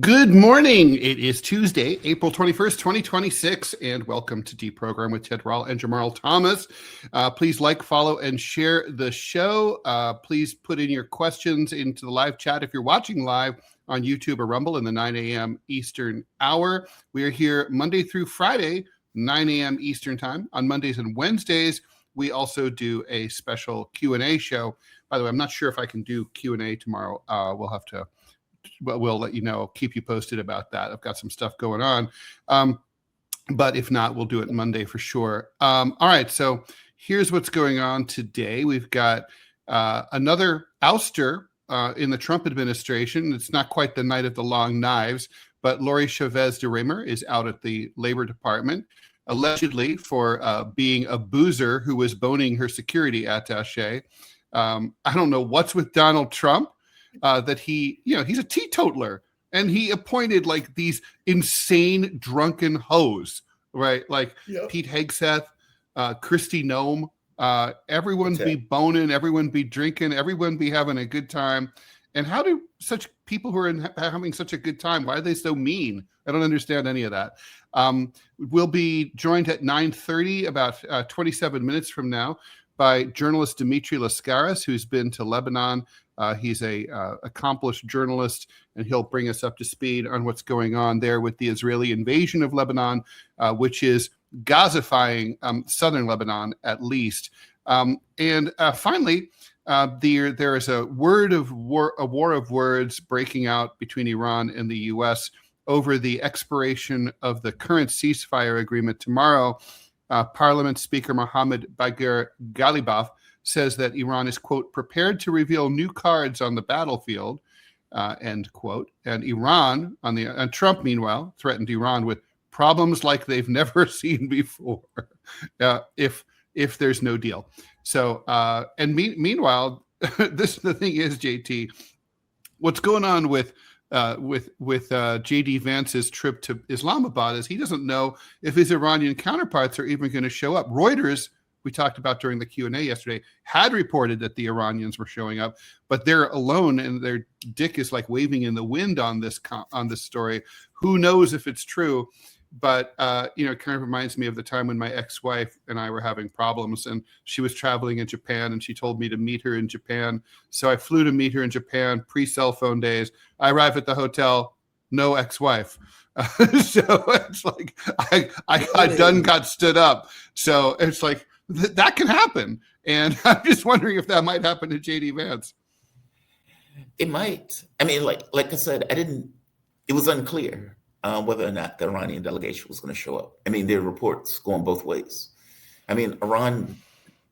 Good morning. It is Tuesday, April 21st, 2026, and welcome to DeProgram with Ted Rall and Jamarl Thomas. Please like, follow, and share the show. Please put in your questions into the live chat if you're watching live on YouTube or Rumble in the 9 a.m. Eastern hour. We are here Monday through Friday, 9 a.m. Eastern time. On Mondays and Wednesdays, we also do a special Q&A show. By the way, I'm not sure if I can do Q&A tomorrow. We'll let you know, keep you posted about that. I've got some stuff going on. But if not, we'll do it Monday for sure. All right, so here's what's going on today. We've got another ouster in the Trump administration. It's not quite the night of the long knives, but Lori Chavez-DeRemer is out at the Labor Department, allegedly for being a boozer who was boning her security attaché. I don't know what's with Donald Trump. That he's a teetotaler and he appointed like these insane drunken hoes, right? Like Pete Hegseth, Kristin, Noem, everyone be boning, everyone be drinking, everyone be having a good time. And how do such people who are having such a good time, why are they so mean? I don't understand any of that. We'll be joined at 9:30, about 27 minutes from now, by journalist Dimitri Lascaris, who's been to Lebanon. He's a accomplished journalist, and he'll bring us up to speed on what's going on there with the Israeli invasion of Lebanon, which is Gazifying southern Lebanon at least. And finally, there is a war of words breaking out between Iran and the U.S. over the expiration of the current ceasefire agreement tomorrow. Parliament Speaker Mohammad Bagher Ghalibaf says that Iran is, quote, prepared to reveal new cards on the battlefield, end quote. And Trump, meanwhile, threatened Iran with problems like they've never seen before if there's no deal. So, meanwhile, the thing is, JT, what's going on with J.D. Vance's trip to Islamabad is he doesn't know if his Iranian counterparts are even going to show up. Reuters, we talked about during the Q&A yesterday, had reported that the Iranians were showing up, but they're alone and their dick is like waving in the wind on this story. Who knows if it's true? But it kind of reminds me of the time when my ex-wife and I were having problems, and she was traveling in Japan, and she told me to meet her in Japan. So I flew to meet her in Japan, pre-cell phone days. I arrive at the hotel, no ex-wife. So it's like I got stood up. So it's like that can happen, and I'm just wondering if that might happen to J.D. Vance. It might. I mean, like I said, it was unclear whether or not the Iranian delegation was going to show up. I mean, there are reports going both ways. I mean, Iran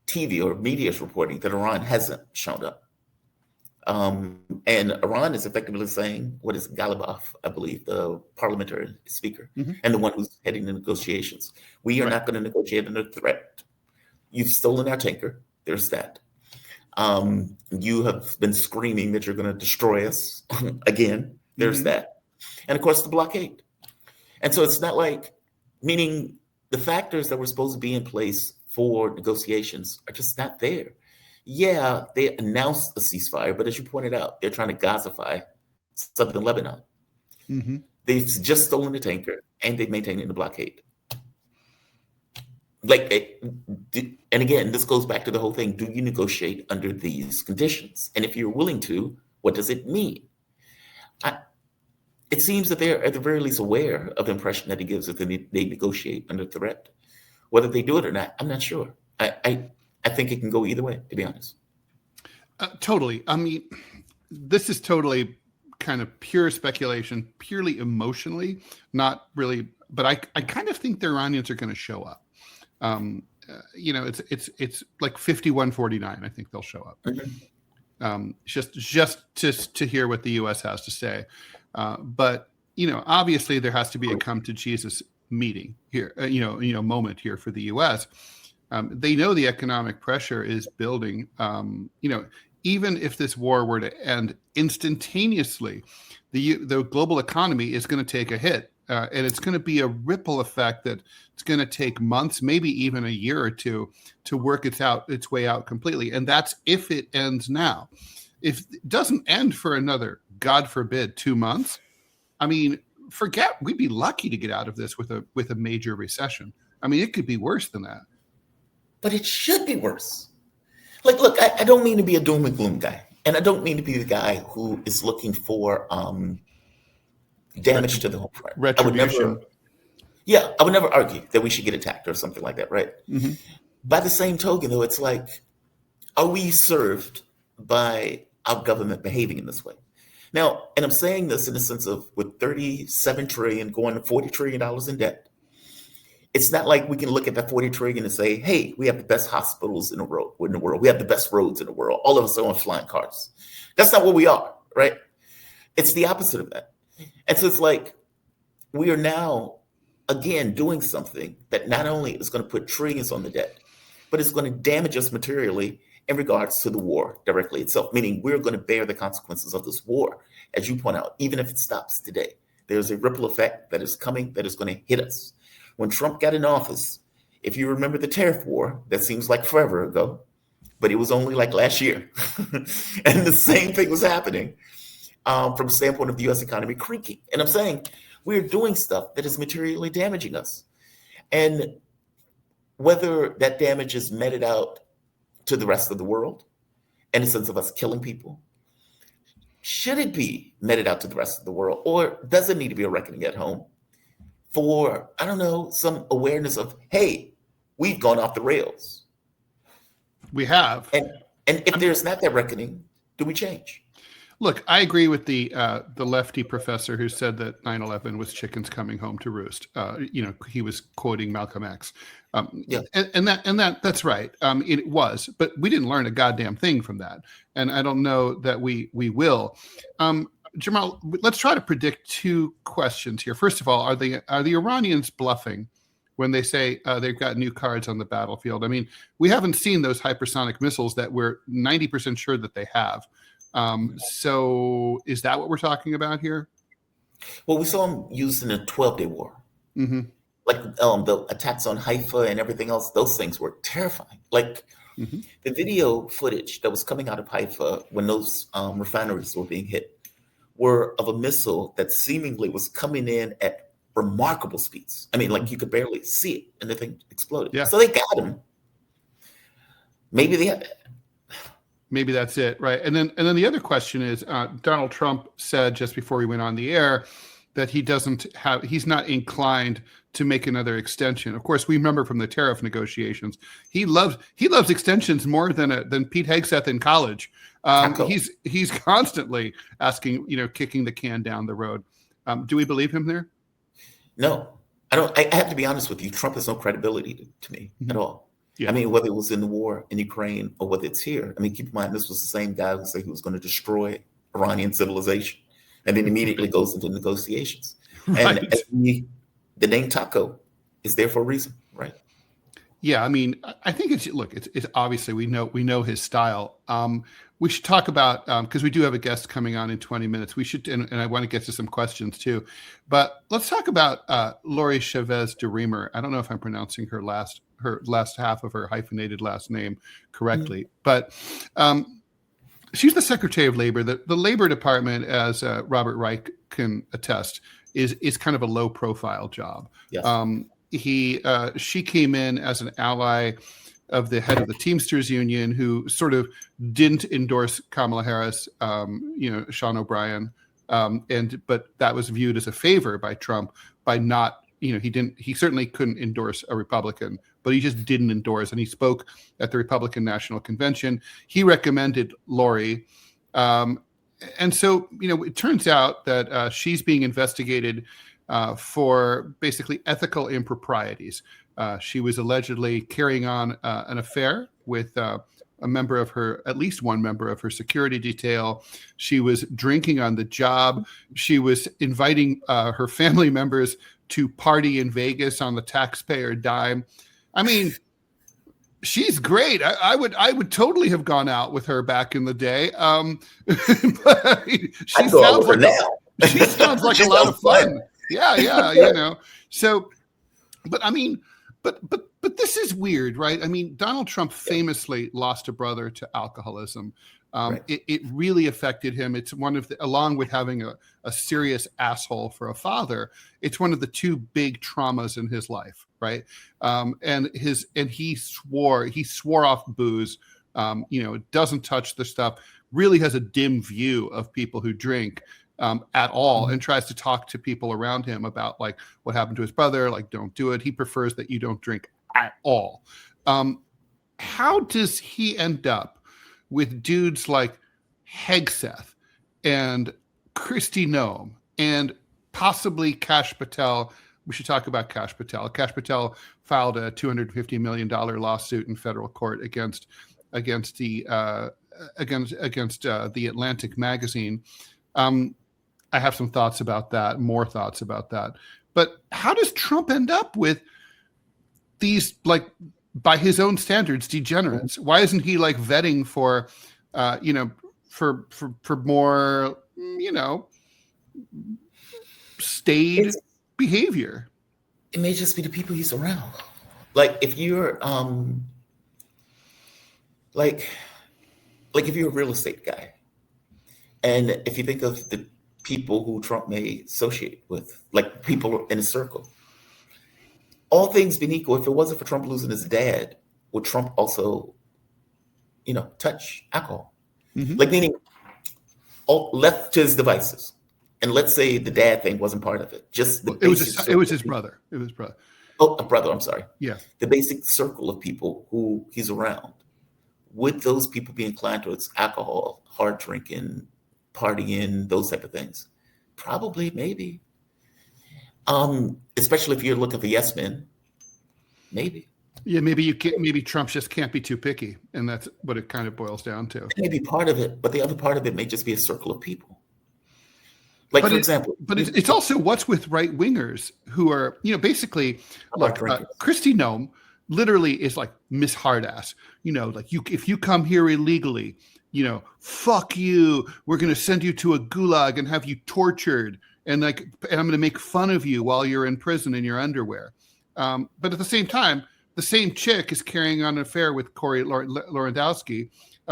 TV or media is reporting that Iran hasn't shown up. And Iran is effectively saying, what is Ghalibaf, I believe, the parliamentary speaker, and the one who's heading the negotiations. We are not going to negotiate under threat. You've stolen our tanker. There's that. You have been screaming that you're going to destroy us again. There's that. And of course, the blockade. And so it's not like, meaning the factors that were supposed to be in place for negotiations are just not there. Yeah, they announced a ceasefire, but as you pointed out, they're trying to Gazify southern Lebanon. They've just stolen the tanker and they're maintaining the blockade. And again, this goes back to the whole thing. Do you negotiate under these conditions? And if you're willing to, what does it mean? It seems that they're at the very least aware of the impression that it gives if they negotiate under threat. Whether they do it or not, I'm not sure. I think it can go either way, to be honest. Totally. I mean, this is totally kind of pure speculation, purely emotionally, not really. But I kind of think the Iranians are going to show up. It's like 51-49. I think they'll show up. Just to hear what the U.S. has to say. But obviously there has to be a come to Jesus meeting here, moment here for the U.S. They know the economic pressure is building. Even if this war were to end instantaneously, the global economy is going to take a hit. And it's going to be a ripple effect that it's going to take months, maybe even a year or two, to work its way out completely. And that's if it ends now. If it doesn't end for another, God forbid, 2 months, I mean, we'd be lucky to get out of this with a major recession. I mean, it could be worse than that. But it should be worse. Like, look, I don't mean to be a doom and gloom guy. And I don't mean to be the guy who is looking for damage to the home front. Retribution. I would never argue that we should get attacked or something like that, right? Mm-hmm. By the same token, though, it's like, are we served by our government behaving in this way? Now, and I'm saying this in the sense of with $37 trillion going to $40 trillion in debt, it's not like we can look at that 40 trillion and say, hey, we have the best hospitals in the world. We have the best roads in the world. All of us are on flying cars. That's not what we are, right? It's the opposite of that. And so it's like we are now, again, doing something that not only is going to put trillions on the debt, but it's going to damage us materially in regards to the war directly itself, meaning we're going to bear the consequences of this war. As you point out, even if it stops today, there's a ripple effect that is coming that is going to hit us. When Trump got in office, if you remember the tariff war, that seems like forever ago, but it was only like last year. And the same thing was happening from the standpoint of the U.S. economy creaking. And I'm saying we're doing stuff that is materially damaging us. And whether that damage is meted out to the rest of the world, in the sense of us killing people, should it be meted out to the rest of the world? Or does it need to be a reckoning at home? For, I don't know, some awareness of, hey, we've gone off the rails. We have. And if there's not that reckoning, do we change? Look, I agree with the lefty professor who said that 9/11 was chickens coming home to roost. He was quoting Malcolm X. And that's right. It was, but we didn't learn a goddamn thing from that. And I don't know that we will. Jamarl, let's try to predict two questions here. First of all, are the Iranians bluffing when they say they've got new cards on the battlefield? I mean, we haven't seen those hypersonic missiles that we're 90% sure that they have. So is that what we're talking about here? Well, we saw them used in a 12-day war. Mm-hmm. Like the attacks on Haifa and everything else, those things were terrifying. Like the video footage that was coming out of Haifa when those refineries were being hit were of a missile that seemingly was coming in at remarkable speeds. I mean, like you could barely see it, and the thing exploded. Yeah. So they got him. Maybe they had. Maybe that's it, right? And then the other question is, Donald Trump said just before we went on the air that he's not inclined to make another extension. Of course, we remember from the tariff negotiations, he loves extensions more than Pete Hegseth in college. He's constantly asking, kicking the can down the road. Do we believe him there? No, I don't. I have to be honest with you. Trump has no credibility to me at all. Yeah. I mean, whether it was in the war in Ukraine or whether it's here. I mean, keep in mind, this was the same guy who said he was going to destroy Iranian civilization and then immediately goes into negotiations. Right. And the name Taco is there for a reason, right? Yeah, I mean, I think it's obviously we know his style. We should talk about, because we do have a guest coming on in 20 minutes. We should, and I want to get to some questions too. But let's talk about Lori Chavez-DeRemer. I don't know if I'm pronouncing her last half of her hyphenated last name correctly, but she's the Secretary of Labor. The Labor Department, as Robert Reich can attest, is kind of a low profile job. Yes. She came in as an ally of the head of the Teamsters Union, who sort of didn't endorse Kamala Harris, Sean O'Brien, but that was viewed as a favor by Trump by not, he certainly couldn't endorse a Republican, but he just didn't endorse. And he spoke at the Republican National Convention. He recommended Lorie. And so, it turns out that she's being investigated for basically ethical improprieties. She was allegedly carrying on an affair with at least one member of her security detail. She was drinking on the job. She was inviting her family members to party in Vegas on the taxpayer dime. I mean, she's great. I would totally have gone out with her back in the day. But she sounds like a lot of fun. Yeah. So, but I mean, but this is weird, right? I mean, Donald Trump famously lost a brother to alcoholism. Right. It really affected him. It's one of the, along with having a serious asshole for a father, it's one of the two big traumas in his life, right? And he swore off booze. Doesn't touch the stuff. Really has a dim view of people who drink at all, and tries to talk to people around him about like what happened to his brother. Like, don't do it. He prefers that you don't drink at all. How does he end up with dudes like Hegseth and Noem and possibly Kash Patel? We should talk about Kash Patel. Kash Patel filed a $250 million lawsuit in federal court against the Atlantic magazine. I have some thoughts about that, more thoughts about that. But how does Trump end up with these, like, by his own standards, degenerates? Why isn't he like vetting for more, staid behavior? It may just be the people he's around. Like if you're like if you're a real estate guy, and if you think of the people who Trump may associate with, like people in a circle, all things being equal, if it wasn't for Trump losing his dad, would Trump also, touch alcohol? Mm-hmm. Like meaning left to his devices. And let's say the dad thing wasn't part of it. Just the it was his brother. It was brother. Oh, a brother. I'm sorry. Yeah. The basic circle of people who he's around. Would those people be inclined towards alcohol, hard drinking, partying, those type of things? Probably, maybe. Especially if you're looking for yes men. Maybe. Yeah, maybe Trump just can't be too picky, and that's what it kind of boils down to. Maybe part of it, but the other part of it may just be a circle of people. Like, for example. But it's also what's with right wingers who are, basically, like Kristi Noem literally is like Miss Hardass. If you come here illegally, fuck you. We're going to send you to a gulag and have you tortured. And I'm going to make fun of you while you're in prison in your underwear. But at the same time, the same chick is carrying on an affair with Corey Lewandowski,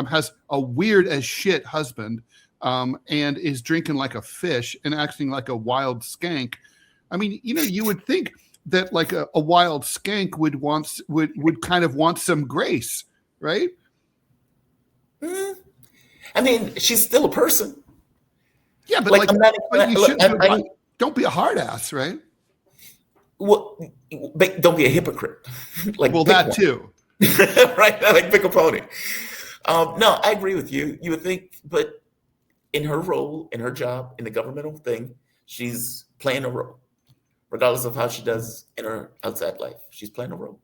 has a weird as shit husband, and is drinking like a fish and acting like a wild skank. I mean, you would think that like a wild skank would kind of want some grace, right? I mean, she's still a person. Yeah, but don't be a hard ass, right? Well, don't be a hypocrite. That too. Right? Like pick a pony. No, I agree with you. You would think, but in her role, in her job, in the governmental thing, she's playing a role, regardless of how she does in her outside life. She's playing a role.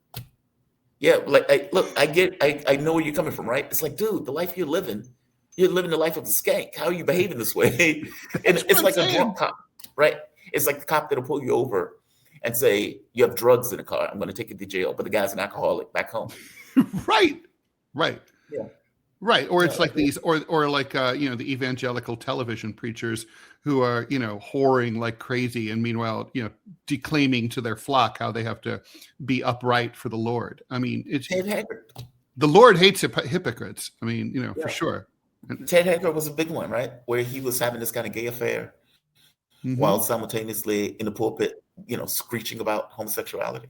Yeah, I know where you're coming from, right? It's like, dude, the life you're living the life of a skank. How are you behaving this way? And it's like a drunk cop, right? It's like the cop that'll pull you over and say, you have drugs in the car, I'm going to take you to jail, but the guy's an alcoholic back home. Right. Yeah. Right. Or it's like these, or like, the evangelical television preachers who are, whoring like crazy. And meanwhile, declaiming to their flock how they have to be upright for the Lord. I mean, the Lord hates hypocrites. I mean, for sure. Ted Hegseth was a big one, right? Where he was having this kind of gay affair while simultaneously in the pulpit, screeching about homosexuality.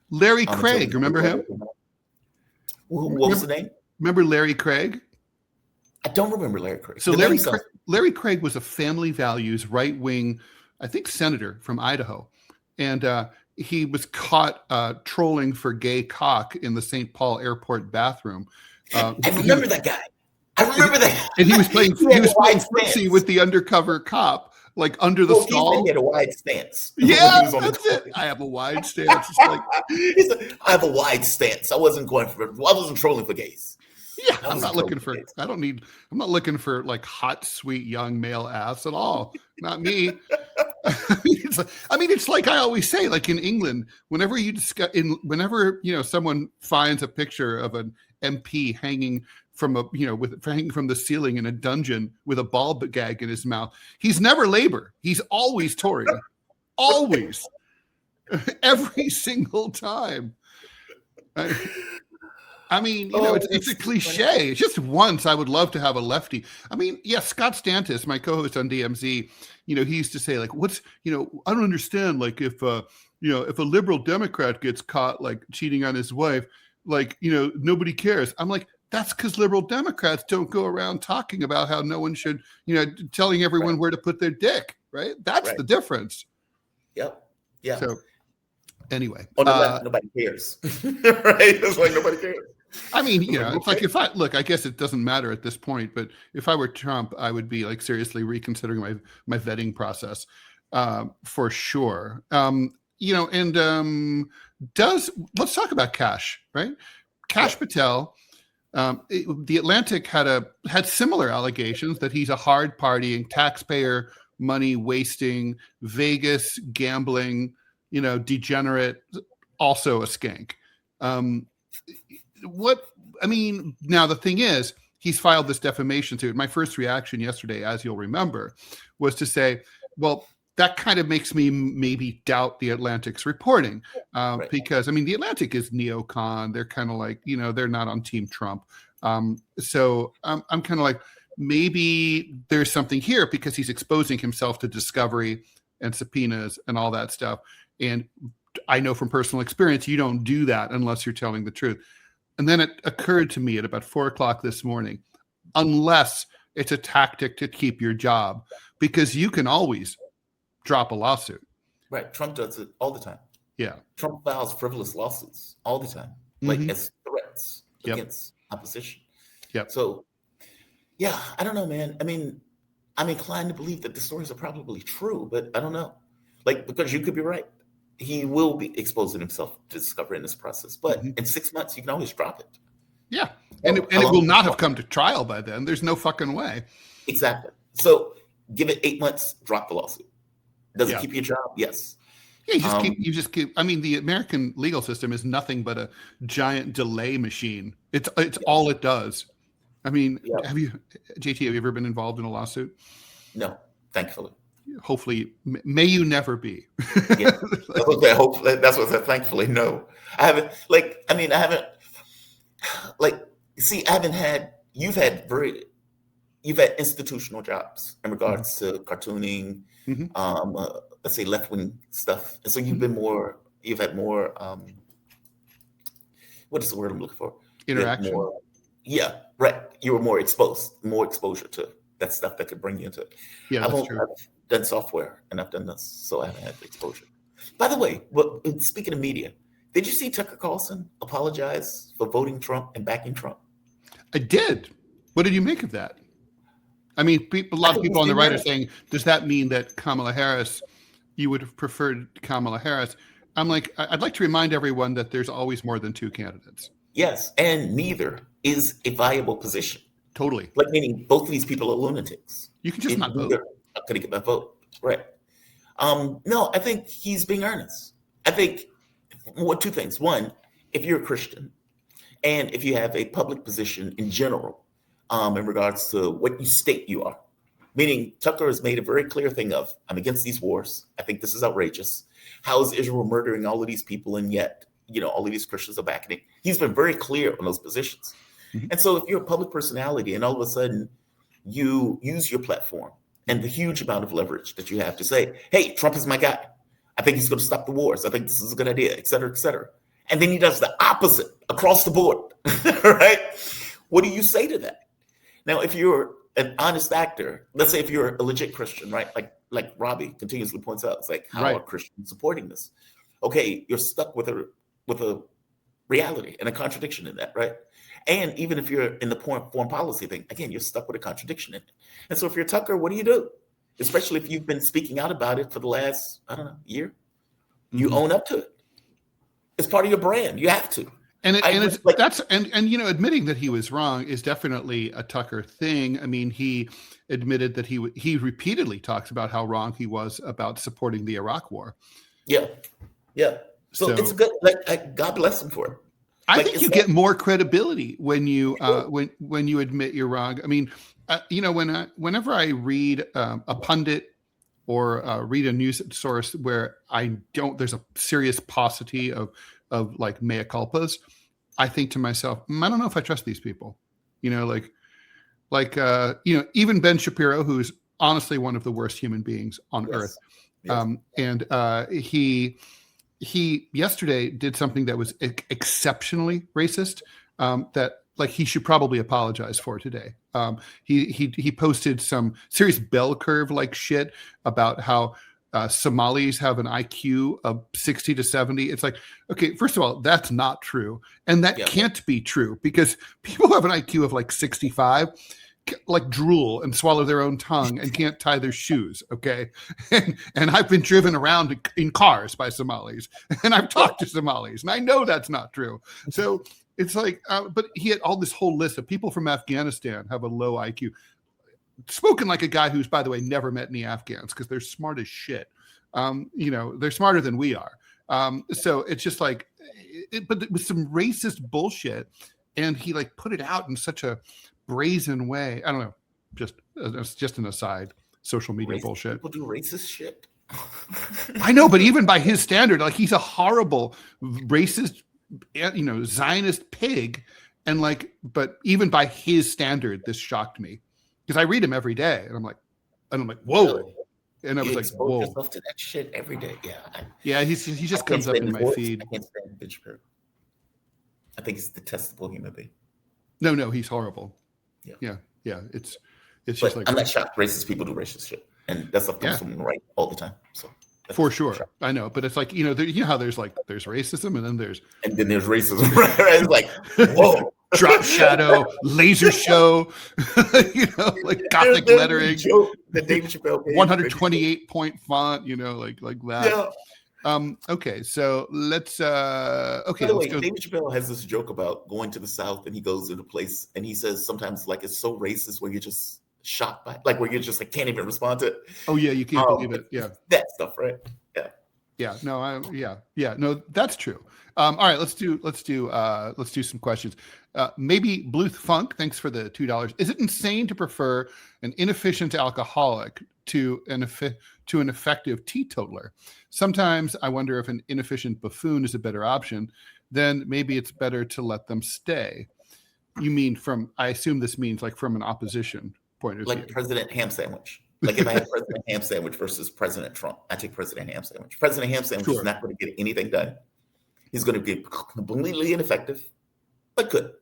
Larry Craig, remember him? What was the name? Remember Larry Craig? I don't remember Larry Craig. So Larry Craig was a family values right-wing, I think, senator from Idaho. And he was caught trolling for gay cock in the St. Paul airport bathroom. I remember that guy. I remember that. And he was playing footsie with the undercover cop, like under the stall. He had a wide stance. Yeah, that's it. I have a wide stance. It's like, I have a wide stance. I wasn't trolling for gays. Yeah, I'm not looking for like hot, sweet, young male ass at all. Not me. It's like I always say, like in England, whenever someone finds a picture of an MP hanging from hanging from the ceiling in a dungeon with a ball gag in his mouth, he's never Labour. He's always Tory. Always. Every single time. I mean, it's a It's cliche. It's just once I would love to have a lefty. I mean, yes, Scott Stantis, my co-host on DMZ, he used to say like, I don't understand. Like if a liberal Democrat gets caught like cheating on his wife, like, nobody cares. I'm like, that's because liberal Democrats don't go around talking about how no one should, telling everyone where to put their dick, right? That's the difference. Yep. Yeah. So anyway. On the left, nobody cares. Right? It's like nobody cares. I mean, it's like I guess it doesn't matter at this point, but if I were Trump, I would be like seriously reconsidering my vetting process for sure. Let's talk about Kash, right? Kash Patel. The Atlantic had similar allegations that he's a hard partying, taxpayer money wasting, Vegas gambling, degenerate, also a skank. Now the thing is, he's filed this defamation suit. My first reaction yesterday, as you'll remember, was to say, well, that kind of makes me maybe doubt the Atlantic's reporting because, the Atlantic is neocon. They're kind of like, they're not on Team Trump. So I'm kind of like, maybe there's something here because he's exposing himself to discovery and subpoenas and all that stuff. And I know from personal experience, you don't do that unless you're telling the truth. And then it occurred to me at about 4:00 this morning, unless it's a tactic to keep your job, because you can always drop a lawsuit. Right. Trump does it all the time. Yeah. Trump files frivolous lawsuits all the time, like as threats against opposition. Yep. So, yeah, I don't know, man. I mean, I'm inclined to believe that the stories are probably true, but I don't know. Like, because you could be right. He will be exposing himself to discovery in this process. But in 6 months, you can always drop it. Yeah. And it will not have come to trial by then. There's no fucking way. Exactly. So give it 8 months, drop the lawsuit. Does it keep your job? Yes. Yeah, you just keep. I mean, the American legal system is nothing but a giant delay machine. It's all it does. I mean, JT, have you ever been involved in a lawsuit? No, thankfully. Hopefully, may you never be. Yeah. Hopefully, that's what I said. Thankfully, no. I haven't. You've had institutional jobs in regards to cartooning, let's say left-wing stuff. And so you've had more, what is the word I'm looking for? Interaction. Yeah, right. You were more exposure to that stuff that could bring you into it. Yeah, that's true. I've done software and I've done this, so I haven't had the exposure. By the way, speaking of media, did you see Tucker Carlson apologize for voting Trump and backing Trump? I did. What did you make of that? I mean, a lot of people on the right are saying, does that mean that you would have preferred Kamala Harris? I'm like, I'd like to remind everyone that there's always more than two candidates. Yes, and neither is a viable position. Totally. Like, meaning both of these people are lunatics. You can just not vote. I'm going to get my vote. Right. No, I think he's being earnest. I think two things. One, if you're a Christian and if you have a public position in general, in regards to what you state you are, meaning Tucker has made a very clear thing of, I'm against these wars. I think this is outrageous. How is Israel murdering all of these people and yet, all of these Christians are backing it? He's been very clear on those positions. And so if you're a public personality and all of a sudden you use your platform and the huge amount of leverage that you have to say, hey, Trump is my guy. I think he's going to stop the wars. I think this is a good idea, et cetera, et cetera. And then he does the opposite across the board, right? What do you say to that? Now, if you're an honest actor, let's say if you're a legit Christian, right? Like Robbie continuously points out, it's like, how are Christians supporting this? Okay, you're stuck with a reality and a contradiction in that, right? And even if you're in the foreign policy thing, again, you're stuck with a contradiction in it. And so if you're Tucker, what do you do? Especially if you've been speaking out about it for the last, year. You own up to it. It's part of your brand. You have to. Admitting that he was wrong is definitely a Tucker thing. I mean, he admitted that he repeatedly talks about how wrong he was about supporting the Iraq War. Yeah. So it's good. God bless him for it. I think you get more credibility when you when you admit you're wrong. I mean, whenever I read a pundit or read a news source where there's a serious paucity of like mea culpas, I think to myself, I don't know if I trust these people. Even Ben Shapiro, who's honestly one of the worst human beings on earth. Yes. He yesterday did something that was exceptionally racist, that he should probably apologize for today. He posted some serious bell curve shit about how Somalis have an IQ of 60 to 70. It's like, okay, first of all, that's not true. And that can't be true, because people who have an IQ of 65 drool and swallow their own tongue and can't tie their shoes. Okay. And I've been driven around in cars by Somalis, and I've talked to Somalis, and I know that's not true. So it's but he had all this whole list of people from Afghanistan have a low IQ. Spoken like a guy who's, by the way, never met any Afghans, because they're smart as shit. They're smarter than we are. So it's just but it was some racist bullshit, and he put it out in such a brazen way. I don't know. Just an aside. Social media bullshit. People do racist shit. I know, but even by his standard, he's a horrible racist, Zionist pig, and but even by his standard, this shocked me. Because I read him every day, and I'm like, whoa. Really? And I was like, expose whoa. yourself to that shit every day. Yeah. He just comes up in my feed. I can't stand Ben Shapiro. I think he's a detestable human being. No, he's horrible. Yeah. It's just I'm not shocked. Racist people do racist shit, and that's stuff comes from the right all the time. So for sure, I know. But it's how there's there's racism, and then there's racism. Right? It's like, whoa. Drop shadow, laser show, Gothic lettering, the David Chappelle 128-point font, like that. Yeah. Okay, so let's. Okay. By the way, David Chappelle has this joke about going to the South, and he goes to the place, and he says sometimes it's so racist where you're just shocked by, where you're just can't even respond to it. Oh yeah, you can't believe it. Yeah, that stuff, right? Yeah. Yeah. No. No, that's true. All right, let's do some questions. Maybe Bluth Funk, thanks for the $2. Is it insane to prefer an inefficient alcoholic to an effective teetotaler? Sometimes I wonder if an inefficient buffoon is a better option. Then maybe it's better to let them stay. You mean I assume this means from an opposition point of view. President Ham Sandwich. If I had President Ham Sandwich versus President Trump, I take President Ham Sandwich. President Ham Sandwich is not going to get anything done. He's going to be completely ineffective, but good.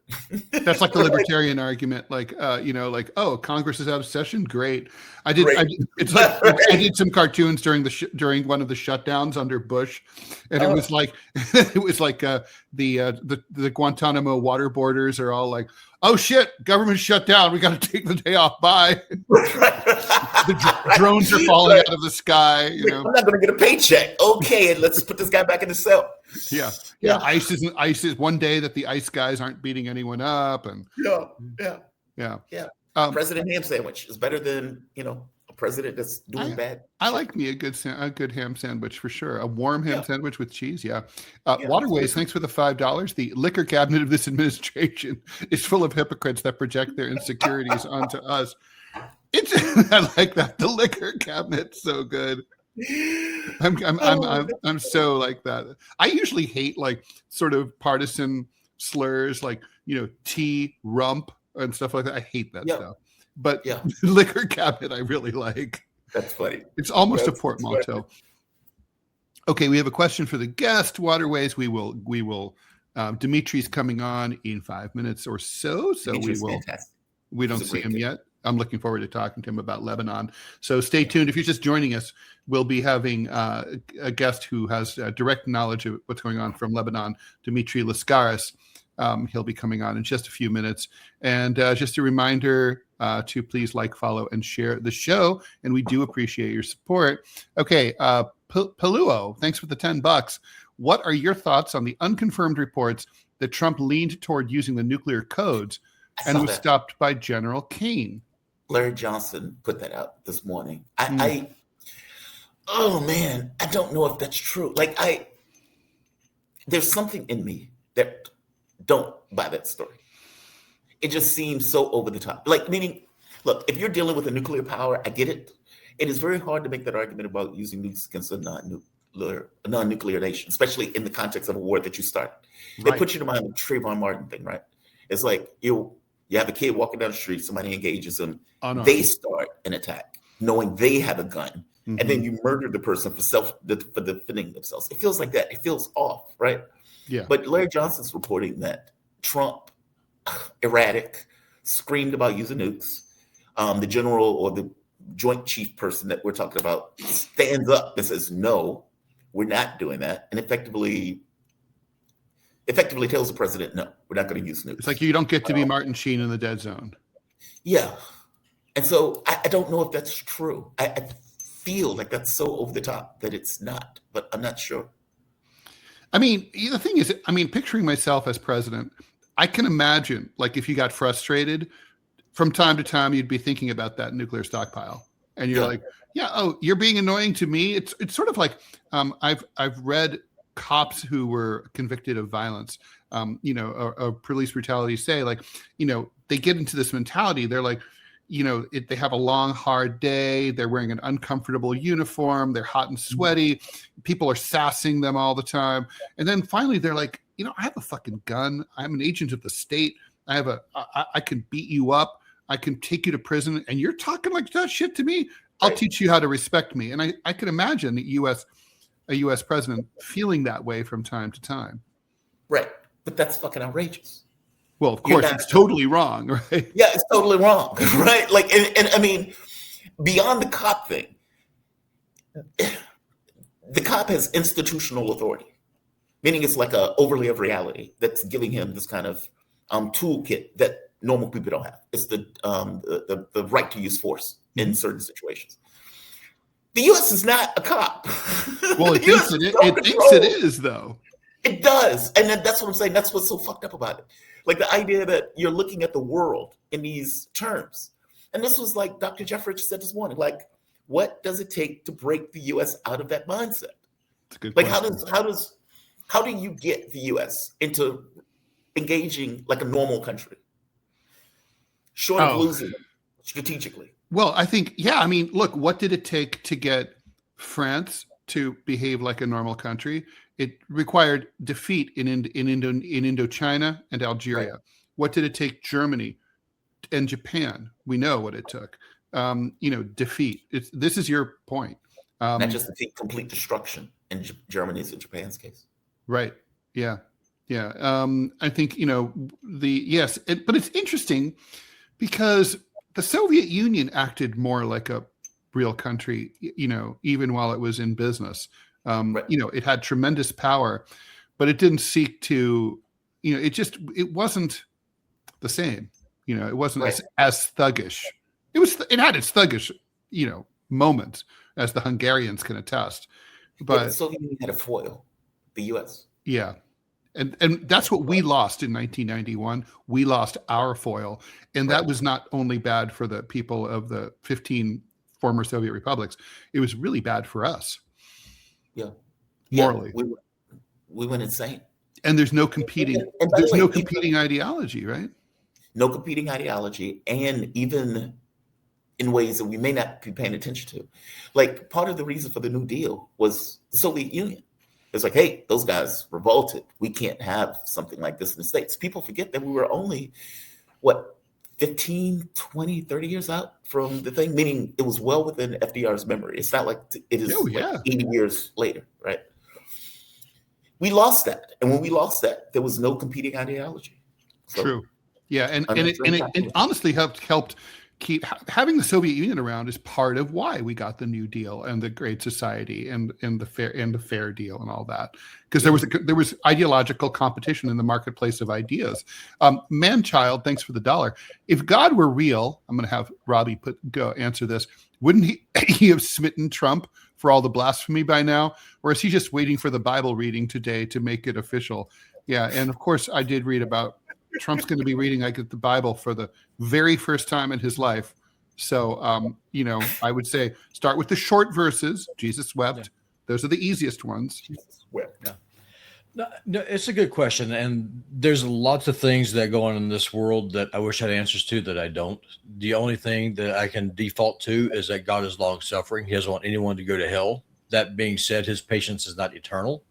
That's the libertarian argument. Oh, Congress is out of session. Great. I did some cartoons during one of the shutdowns under Bush, and it was the Guantanamo waterboarders are all oh shit, government shut down. We got to take the day off. Bye. The drones are falling out of the sky. I'm not going to get a paycheck. Okay, and let's put this guy back in the cell. Yeah. ICE is one day that the ICE guys aren't beating anyone up, and President Ham Sandwich is better than a president that's doing bad. I like me a good ham sandwich for sure. A warm ham sandwich with cheese. Waterways, thanks for the $5. The liquor cabinet of this administration is full of hypocrites that project their insecurities onto us. I like that. The liquor cabinet's so good. I'm so like that. I usually hate sort of partisan slurs tea rump and stuff like that. I hate that stuff. But liquor cabinet I really like. That's funny. It's almost a portmanteau. Okay, we have a question for the guest. Waterways, we will Dimitri's coming on in 5 minutes or so. So Dimitri's fantastic. We don't see him yet. I'm looking forward to talking to him about Lebanon. So stay tuned. If you're just joining us, we'll be having a guest who has direct knowledge of what's going on from Lebanon, Dimitri Laskaris. He'll be coming on in just a few minutes. And just a reminder to please follow, and share the show. And we do appreciate your support. Okay, Paluo, thanks for the $10. What are your thoughts on the unconfirmed reports that Trump leaned toward using the nuclear codes and was stopped by General Kane? Larry Johnson put that out this morning. Oh man, I don't know if that's true. There's something in me that don't buy that story. It just seems so over the top. Meaning, look, if you're dealing with a nuclear power, I get it. It is very hard to make that argument about using nukes against a non-nuke non-nuclear nation, especially in the context of a war that you started. Right. It puts you to mind the Trayvon Martin thing, right? It's like you have a kid walking down the street, somebody engages them, they start an attack, knowing they have a gun, and then you murder the person for defending themselves. It feels like that. It feels off, right? Yeah. But Larry Johnson's reporting that Trump, erratic, screamed about using nukes. The general or the joint chief person that we're talking about stands up and says, no, we're not doing that. And effectively tells the president, no, we're not going to use nukes. It's like you don't get to be Martin Sheen in the dead zone. Yeah. And so I don't know if that's true. I feel like that's so over the top that it's not, but I'm not sure. I mean, the thing is, picturing myself as president, I can imagine, like, if you got frustrated, from time to time, you'd be thinking about that nuclear stockpile. And you're like, you're being annoying to me. It's sort of like, I've read cops who were convicted of violence, or police brutality say, like, they get into this mentality. They're like, they have a long, hard day. They're wearing an uncomfortable uniform. They're hot and sweaty. People are sassing them all the time. And then finally they're like, I have a fucking gun. I'm an agent of the state. I can beat you up. I can take you to prison. And you're talking like that shit to me. I'll teach you how to respect me. And I can imagine a U.S. president feeling that way from time to time. Right. But that's fucking outrageous. Well, of course, it's totally wrong, right? Yeah, it's totally wrong, right? Like, and I mean, beyond the cop thing, the cop has institutional authority, meaning it's like a overlay of reality that's giving him this kind of toolkit that normal people don't have. It's the right to use force in certain situations. The U.S. is not a cop. Well, it thinks it is, though. It does, and that's what I'm saying. That's what's so fucked up about it. Like the idea that you're looking at the world in these terms. And this was like Dr. Jeffrich said this morning, like, what does it take to break the U.S. out of that mindset? That's a good like, question. how do you get the U.S. into engaging like a normal country? Short of losing strategically. Well, I think, look, what did it take to get France to behave like a normal country? It required defeat in Indochina and Algeria. Right. What did it take Germany and Japan? We know what it took. Defeat. This is your point. Not just defeat, complete destruction in Germany's and Japan's case. Right. Yeah. Yeah. I think, but it's interesting because the Soviet Union acted more like a real country, even while it was in business. Right. It had tremendous power, but it didn't seek to, it wasn't the same. It wasn't as thuggish. It had its thuggish, moments, as the Hungarians can attest. But the Soviet Union had a foil, the U.S. Yeah. And that's what we lost in 1991. We lost our foil. And that was not only bad for the people of the 15 former Soviet republics. It was really bad for us. Yeah. Morally. We went insane. And there's no competing competing ideology, right? No competing ideology, and even in ways that we may not be paying attention to. Like, part of the reason for the New Deal was the Soviet Union. It's like, hey, those guys revolted. We can't have something like this in the States. People forget that we were only, 15, 20, 30 years out from the thing, meaning it was well within FDR's memory. It's not like it is 80 years later, right? We lost that. And when we lost that, there was no competing ideology. So, true. Yeah. And it honestly helped keep having the Soviet Union around is part of why we got the New Deal and the Great Society and the fair deal and all that, because there was ideological competition in the marketplace of ideas. Manchild, thanks for the $1. If God were real, I'm going to have Robbie answer this. Wouldn't he have smitten Trump for all the blasphemy by now, or is he just waiting for the Bible reading today to make it official? Yeah, and of course I did read about Trump's going to be reading the Bible for the very first time in his life. So, I would say start with the short verses. Jesus wept. Yeah. Those are the easiest ones. Jesus wept. Yeah. No, it's a good question. And there's lots of things that go on in this world that I wish I had answers to that I don't. The only thing that I can default to is that God is long suffering. He doesn't want anyone to go to hell. That being said, his patience is not eternal.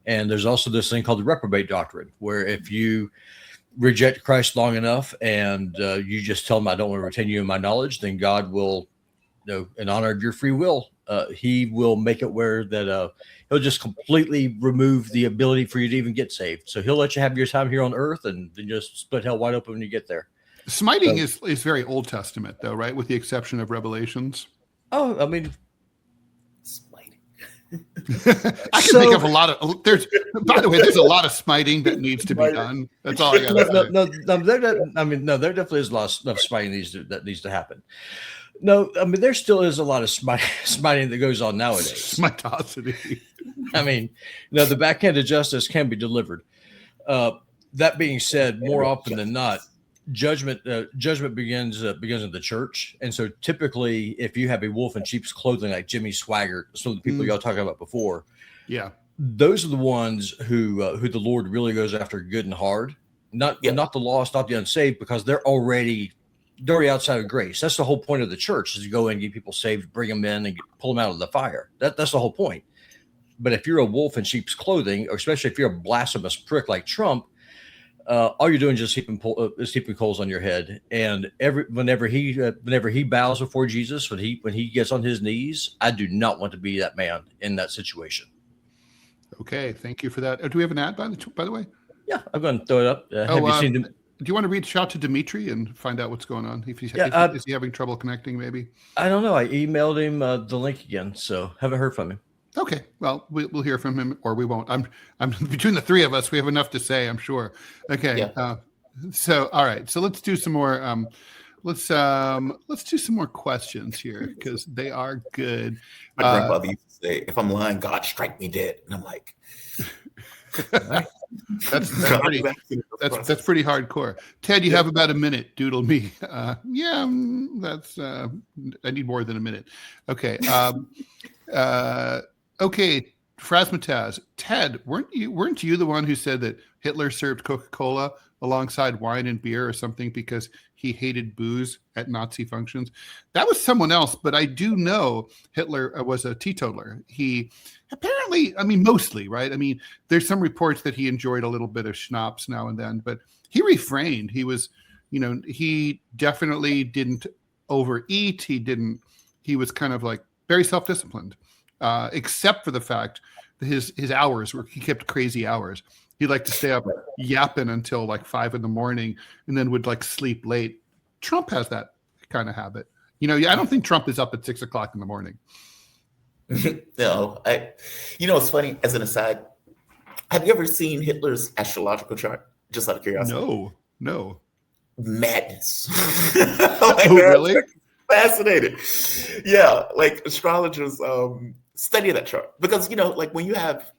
And there's also this thing called the reprobate doctrine, where if you reject Christ long enough and you just tell him, I don't want to retain you in my knowledge, then God will, in honor of your free will, he will make it where that he'll just completely remove the ability for you to even get saved. So he'll let you have your time here on earth and then just split hell wide open when you get there. Smiting is very Old Testament, though, right? With the exception of Revelations. Oh, I mean, Smiting. I can think of a lot of. By the way, there's a lot of smiting that needs to be done. That's all I got to say. No, there definitely is a lot of smiting that needs to happen. No, I mean, there still is a lot of smiting that goes on nowadays. Smitosity. I mean, the backhand of justice can be delivered. That being said, more often than not, judgment begins in the church. And so typically, if you have a wolf in sheep's clothing like Jimmy Swaggart, some of the people y'all talking about before, yeah, those are the ones who the Lord really goes after good and hard. Not the lost, not the unsaved, because they're already outside of grace. That's the whole point of the church, is to go in and get people saved, bring them in and pull them out of the fire. That's the whole point. But if you're a wolf in sheep's clothing, or especially if you're a blasphemous prick like Trump, all you're doing is just heaping coals on your head. And whenever he bows before Jesus, when he gets on his knees, I do not want to be that man in that situation. Okay, thank you for that. Do we have an ad by the way? Yeah, I'm going to throw it up. Have you seen them? Do you want to reach out to Dimitri and find out what's going on? Is he having trouble connecting? Maybe. I don't know. I emailed him the link again, so haven't heard from him. Okay, well, we'll hear from him, or we won't. I'm between the three of us, we have enough to say, I'm sure. Okay, yeah. So all right, so let's do some more. Let's do some more questions here because they are good. My grandfather used to say, "If I'm lying, God strike me dead," and I'm like. That's pretty hardcore. Ted, you have about a minute. Doodle me. I need more than a minute. Okay. Okay. Frasmataz. Ted, weren't you the one who said that Hitler served Coca-Cola alongside wine and beer or something because he hated booze at Nazi functions? That was someone else, but I do know Hitler was a teetotaler. He apparently, mostly, right? There's some reports that he enjoyed a little bit of schnapps now and then, but he refrained. He was, he definitely didn't overeat. He was kind of like very self-disciplined, except for the fact that his hours he kept crazy hours. He'd like to stay up yapping until like 5 a.m. and then would like sleep late. Trump has that kind of habit. I don't think Trump is up at 6 o'clock in the morning. No, it's funny, as an aside, have you ever seen Hitler's astrological chart? Just out of curiosity. No. Madness. Really? Fascinating. Yeah, like astrologers study that chart because, when you have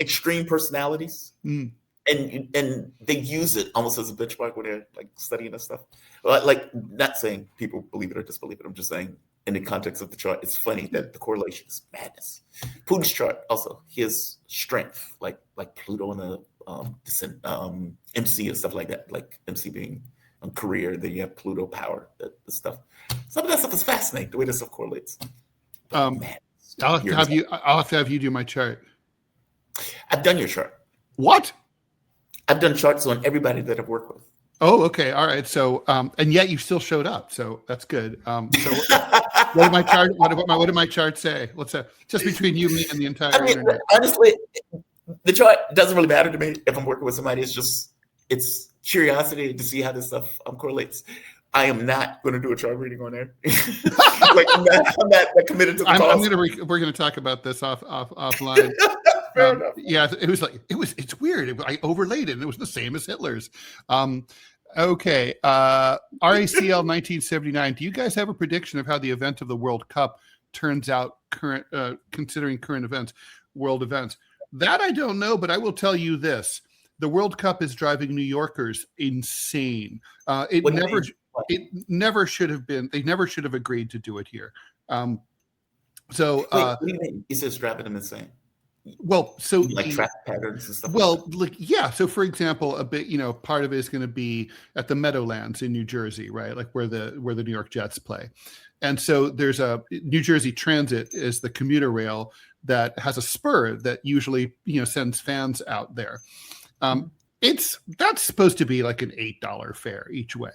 extreme personalities and they use it almost as a benchmark when they're like studying this stuff. Like, not saying people believe it or disbelieve it. I'm just saying in the context of the chart, it's funny that the correlation is madness. Putin's chart also, his strength, like Pluto in the MC and stuff like that, like MC being a career, then you have Pluto power, the stuff. Some of that stuff is fascinating, the way this stuff correlates. I'll have to have you do my chart. I've done your chart. What? I've done charts on everybody that I've worked with. Oh, okay. All right. So, and yet you still showed up. So that's good. So what did my chart? What did my chart say? Let's just between you, me, and the entire internet. Honestly, the chart doesn't really matter to me if I'm working with somebody. It's curiosity to see how this stuff correlates. I am not going to do a chart reading on there. I'm not committed to the cause. We're going to talk about this offline. Yeah, it's weird. I overlaid it and it was the same as Hitler's. Okay. RACL 1979. Do you guys have a prediction of how the event of the World Cup turns out considering current events, world events? That I don't know, but I will tell you this. The World Cup is driving New Yorkers insane. It never should have been. They never should have agreed to do it here. What do you mean? He says driving them insane. Well, so like traffic patterns and stuff. Well, like, yeah. So, for example, a bit, part of it is going to be at the Meadowlands in New Jersey, right? Like where the New York Jets play. And so there's a New Jersey Transit is the commuter rail that has a spur that usually, sends fans out there. That's supposed to be like an $8 fare each way.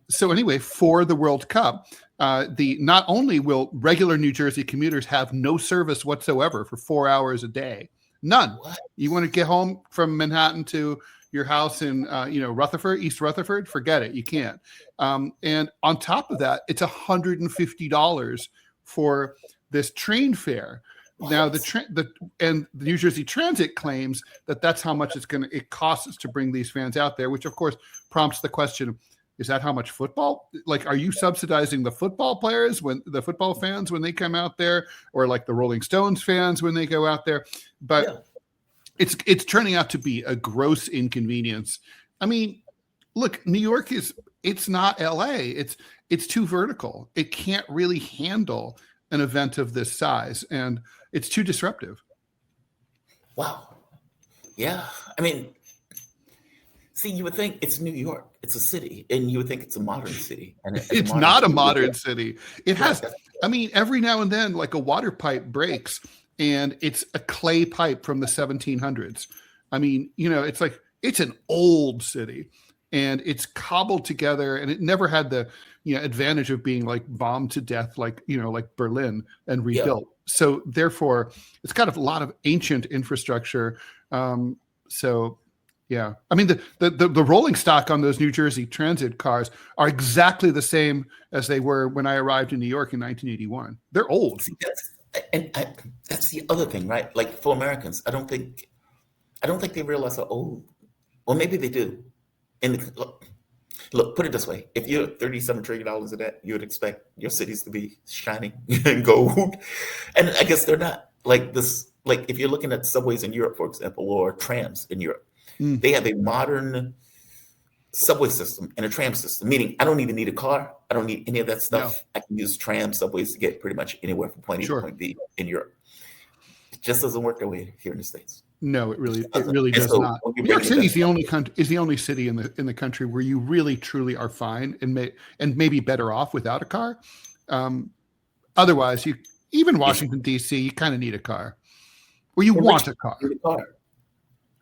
So anyway, for the World Cup, not only will regular New Jersey commuters have no service whatsoever for 4 hours a day, none. What? You want to get home from Manhattan to your house in, Rutherford, East Rutherford, forget it. You can't. And on top of that, it's $150 for this train fare. What? Now the New Jersey Transit claims that that's how much it costs to bring these fans out there, which of course prompts the question: is that how much football? Like, are you subsidizing the football players the football fans when they come out there, or like the Rolling Stones fans when they go out there? But it's turning out to be a gross inconvenience. I mean, look, New York it's not LA. It's too vertical. It can't really handle an event of this size, and it's too disruptive. Wow. Yeah. I mean, see, you would think it's New York. It's a city, and you would think it's a modern city. And it's not a modern city. It has, I mean, every now and then, like a water pipe breaks, and it's a clay pipe from the 1700s. I mean, it's like, it's an old city, and it's cobbled together, and it never had the advantage of being like bombed to death, like like Berlin, and rebuilt. Yeah. So therefore, it's got a lot of ancient infrastructure. So yeah, I mean the rolling stock on those New Jersey Transit cars are exactly the same as they were when I arrived in New York in 1981. They're old. See, that's the other thing, right? Like for Americans, I don't think they realize how old. Well, maybe they do. Look, put it this way: if you're $37 trillion in debt, you would expect your cities to be shining in gold, and I guess they're not. Like this, like if you're looking at subways in Europe, for example, or trams in Europe, they have a modern subway system and a tram system. Meaning, I don't even need a car. I don't need any of that stuff. No. I can use tram subways to get pretty much anywhere from point A to point B in Europe. It just doesn't work that way here in the States. No, it really does not. New York City is the only city in the country where you really truly are fine and maybe better off without a car. Otherwise, even Washington D.C., you kind of need a car, or you want a car. You need a car.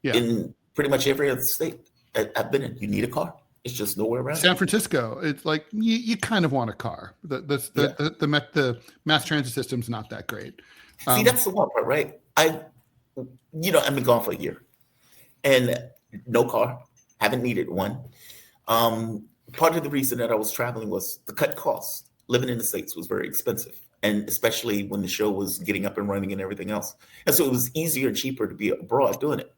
Yeah, in pretty much every other state I've been in, you need a car. It's just nowhere around. San Francisco, it's like you kind of want a car. The mass transit system's not that great. See, that's the one part, right? I've been gone for a year and no car, haven't needed one. Part of the reason that I was traveling was the cut costs. Living in the States was very expensive, and especially when the show was getting up and running and everything else. And so it was easier and cheaper to be abroad doing it.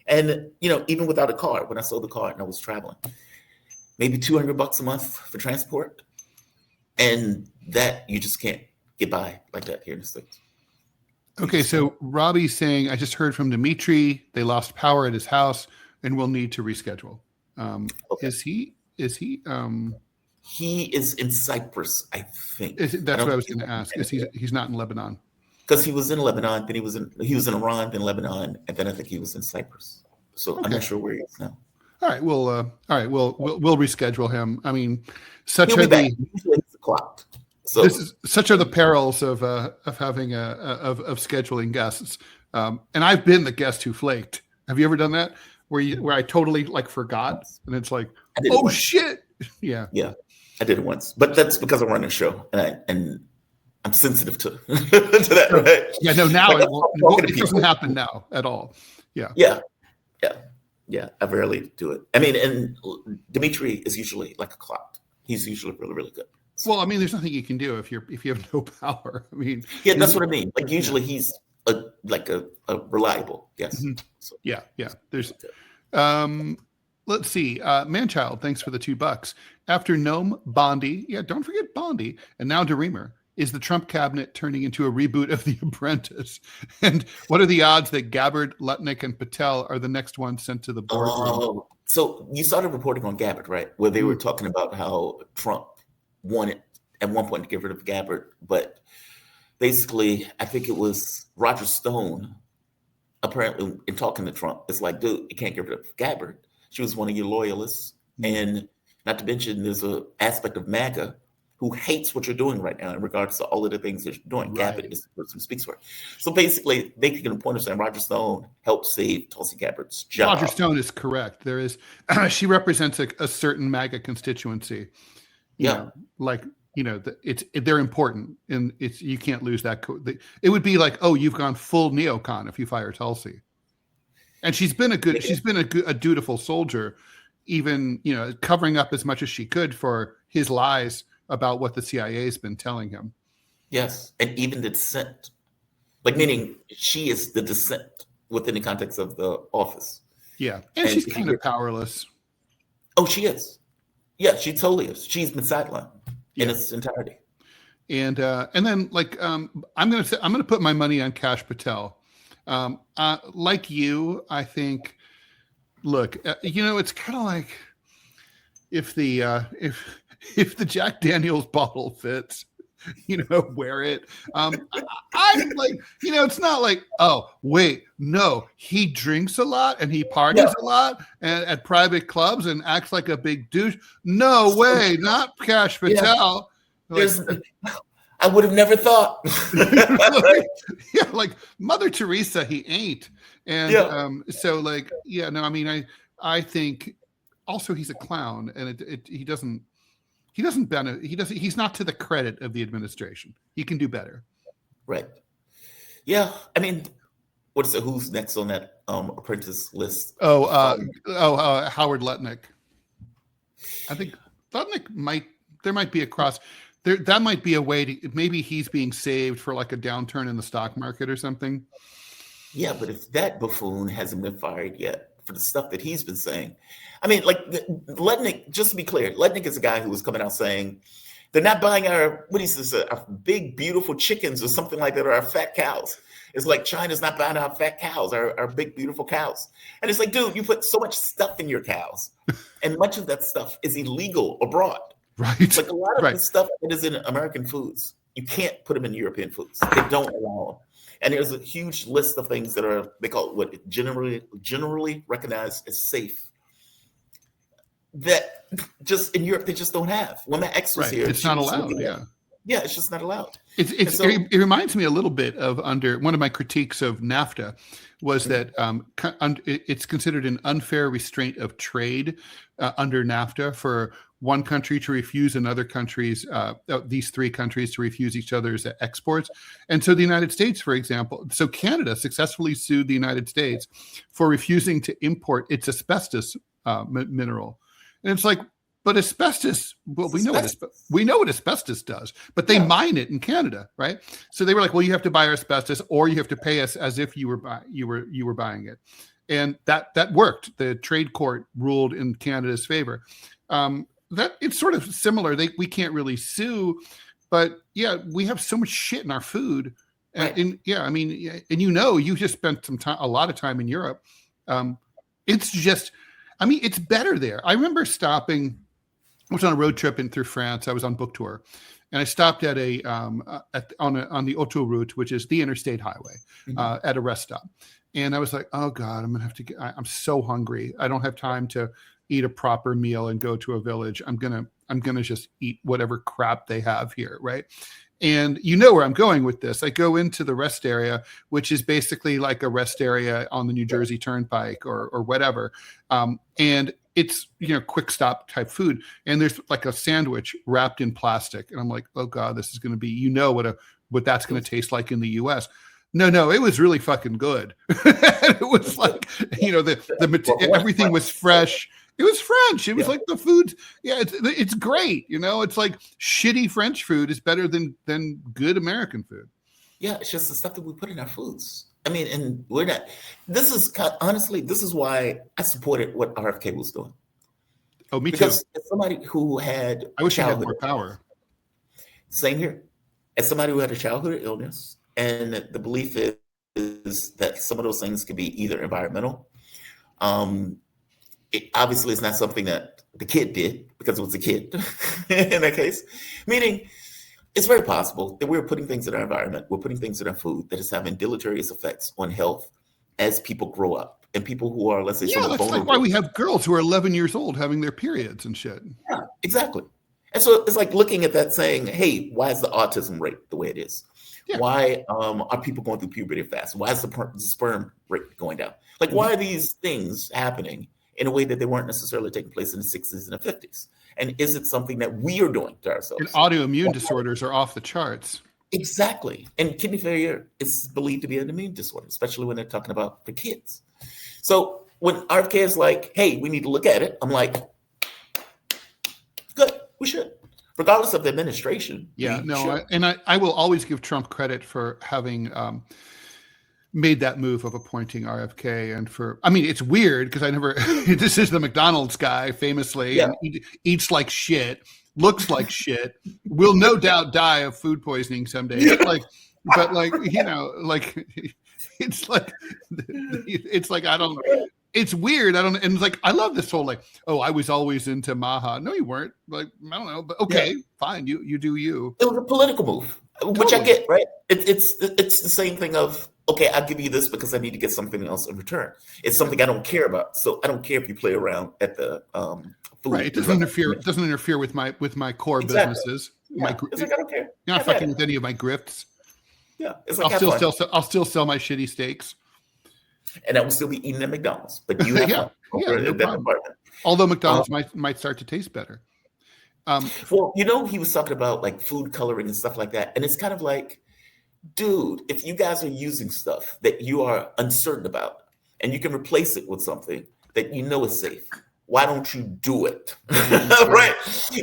And, even without a car, when I sold the car and I was traveling, maybe $200 a month for transport. And that you just can't get by like that here in the States. Okay, so Robbie's saying, I just heard from Dimitri, they lost power at his house and will need to reschedule. Okay. Is he? He is in Cyprus, I think. That's what I was going to ask. He's not in Lebanon? Because he was in Lebanon, then he was in Iran, then Lebanon, and then I think he was in Cyprus. So okay. I'm not sure where he is now. All right, we'll reschedule him. I mean, such are the perils of having of scheduling guests. And I've been the guest who flaked. Have you ever done that? Where I totally forgot, and it's like, oh shit, yeah. I did it once, but that's because I run a show, and I'm sensitive to that. Right? Yeah, no, now it doesn't happen now at all. Yeah. I rarely do it. I mean, and Dimitri is usually like a clock. He's usually really, really good. So, well, I mean, there's nothing you can do if you have no power. I mean, that's what I mean. Like usually he's a reliable guest. Mm-hmm. So, yeah. There's, let's see. Manchild, thanks for the $2. After Noem, Bondi, don't forget Bondi, and now DeRemer. Is the Trump cabinet turning into a reboot of The Apprentice? And what are the odds that Gabbard, Lutnick, and Patel are the next ones sent to the boardroom? So you started reporting on Gabbard, right? Where they were talking about how Trump wanted at one point to get rid of Gabbard. But basically, I think it was Roger Stone apparently in talking to Trump, it's like, dude, you can't get rid of Gabbard. She was one of your loyalists. And not to mention, there's an aspect of MAGA who hates what you're doing right now in regards to all of the things that you're doing. Right. Gabbard is the person who speaks for it. So basically, they can point of saying Roger Stone helped save Tulsi Gabbard's job. Roger Stone is correct. There is, she represents a certain MAGA constituency. You know, like, you know, they're important, and you can't lose that. It would be like, oh, you've gone full neocon if you fire Tulsi, and she's been a dutiful soldier, even, you know, covering up as much as she could for his lies about what the CIA has been telling him. Yes, and even the dissent, like, meaning she is the dissent within the context of the office. Yeah, and she's kind of powerless. Oh, she is. Yeah, she totally is. She's been sidelined in its entirety. And then, like, I'm gonna put my money on Kash Patel. Like you, I think. Look, you know, it's kind of like if the Jack Daniel's bottle fits, you know, wear it. I'm like, you know, it's not like, oh, wait, no, he drinks a lot and he parties a lot at private clubs and acts like a big douche. No way, not Kash Patel. Like, I would have never thought. Like Mother Teresa, he ain't. And so, like, no, I mean, I think also he's a clown, and he's not to the credit of the administration. He can do better. Right. Yeah. I mean, who's next on that apprentice list? Howard Lutnick. I think Lutnick there might be a cross there. That might be a way to, maybe he's being saved for like a downturn in the stock market or something. Yeah, but if that buffoon hasn't been fired yet for the stuff that he's been saying, I mean, like, Lutnick, just to be clear, Lutnick is a guy who was coming out saying they're not buying our big, beautiful chickens or something like that, or our fat cows. It's like China's not buying our fat cows, our big, beautiful cows. And it's like, dude, you put so much stuff in your cows, and much of that stuff is illegal abroad. Right. Like a lot of the stuff that is in American foods, you can't put them in European foods. They don't allow them. And there's a huge list of things that are, they call it what generally recognized as safe, that just in Europe they just don't have. When my ex was here, it's not allowed. Yeah, it's just not allowed. It reminds me a little bit of one of my critiques of NAFTA was that it's considered an unfair restraint of trade under NAFTA for one country to refuse another country's, these three countries to refuse each other's exports. And so the United States, for example, so Canada successfully sued the United States for refusing to import its asbestos mineral. And it's like, but asbestos, well, we know what asbestos does, but they mine it in Canada, right? So they were like, well, you have to buy our asbestos, or you have to pay us as if you were buying it. And that worked. The trade court ruled in Canada's favor. That it's sort of similar. We can't really sue, but we have so much shit in our food. And I mean, and you just spent a lot of time in Europe. It's just, I mean, it's better there. I remember stopping. I was on a road trip through France. I was on book tour, and I stopped at on the autoroute, which is the interstate highway, at a rest stop. And I was like, oh God, I'm gonna have to I'm so hungry. I don't have time to eat a proper meal and go to a village. I'm gonna just eat whatever crap they have here, right? And you know where I'm going with this. I go into the rest area, which is basically like a rest area on the New Jersey Turnpike or whatever. And it's, quick stop type food. And there's like a sandwich wrapped in plastic. And I'm like, oh God, this is going to be, what that's going to taste like in the US. No, it was really fucking good. It was like, everything was fresh. It was French. It was like the food. Yeah, it's great. It's like shitty French food is better than good American food. Yeah, it's just the stuff that we put in our foods. I mean, and we're not. This is why I supported what RFK was doing. Oh, me too. Because as somebody who had, I wish I had more power. Same here. As somebody who had a childhood illness, and the belief is that some of those things could be either environmental. It obviously is not something that the kid did because it was a kid in that case. Meaning, it's very possible that we're putting things in our environment, we're putting things in our food that is having deleterious effects on health as people grow up and people who are, let's say, Yeah, that's like why we have girls who are 11 years old having their periods and shit. Yeah, exactly. And so it's like looking at that saying, hey, why is the autism rate the way it is? Yeah. Why are people going through puberty fast? Why is the sperm rate going down? Like, why are these things happening in a way that they weren't necessarily taking place in the 60s and the 50s? And is it something that we are doing to ourselves? And autoimmune disorders are off the charts. Exactly. And kidney failure is believed to be an immune disorder, especially when they're talking about the kids. So when RFK is like, hey, we need to look at it, I'm like, good, we should. Regardless of the administration. Yeah, no, I will always give Trump credit for having made that move of appointing RFK, and for, I mean, it's weird because this is the McDonald's guy famously, and eats like shit, looks like shit, will no doubt die of food poisoning someday. Yeah. But you know, like it's like it's weird. And it's like, I love this whole like, oh, I was always into Maha. No, you weren't. Like, I don't know, but okay, fine. You do you. It was a political move, which I get, right? It's the same thing of, okay, I'll give you this because I need to get something else in return. It's something I don't care about. So I don't care if you play around at the food. Right. It doesn't interfere. It doesn't interfere with my core businesses. Yeah. It's like, I don't care. You're not fucking with any of my grifts. Yeah. It's like, I'll still sell my shitty steaks. And I will still be eating at McDonald's, but you have no problem. Although McDonald's might start to taste better. Well, you know, he was talking about like food coloring and stuff like that, and it's kind of like, dude, if you guys are using stuff that you are uncertain about, and you can replace it with something that you know is safe, why don't you do it? Right?